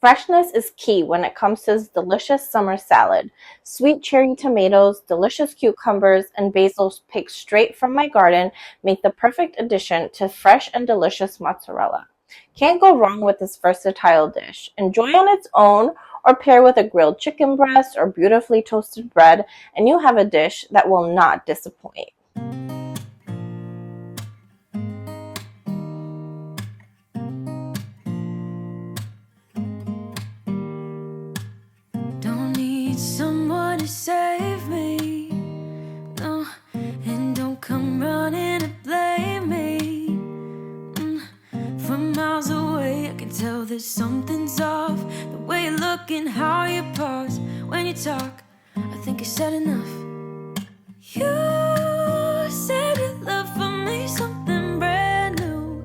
Freshness is key when it comes to this delicious summer salad. Sweet cherry tomatoes, delicious cucumbers, and basil picked straight from my garden make the perfect addition to fresh and delicious mozzarella. Can't go wrong with this versatile dish. Enjoy on its own or pair with a grilled chicken breast or beautifully toasted bread, and you have a dish that will not disappoint. Someone to save me, no, and don't come running to blame me. From miles away I can tell that something's off. The way you look and how you pause when you talk, I think you said enough. You said your love for me something brand new.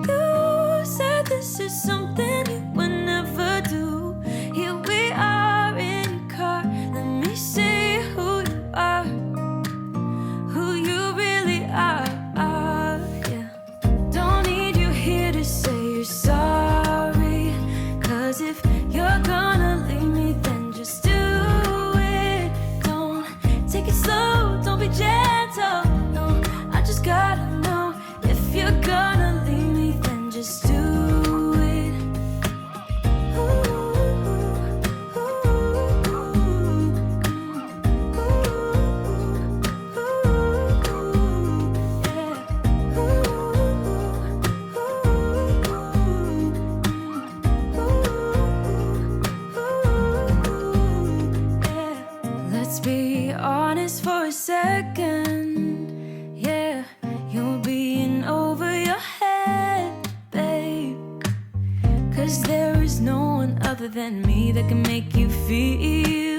You said this is something you would never do. Here we are in your car, let me see who you are, who you really are, yeah. Don't need you here to say you're sorry, 'cause if you're gonna leave me, then just do it. Don't take it slow, don't be gentle, no, I just gotta know. If you're gonna leave me, then just do it. Let's be honest for a second, yeah. You're being over your head, babe, 'cause there is no one other than me that can make you feel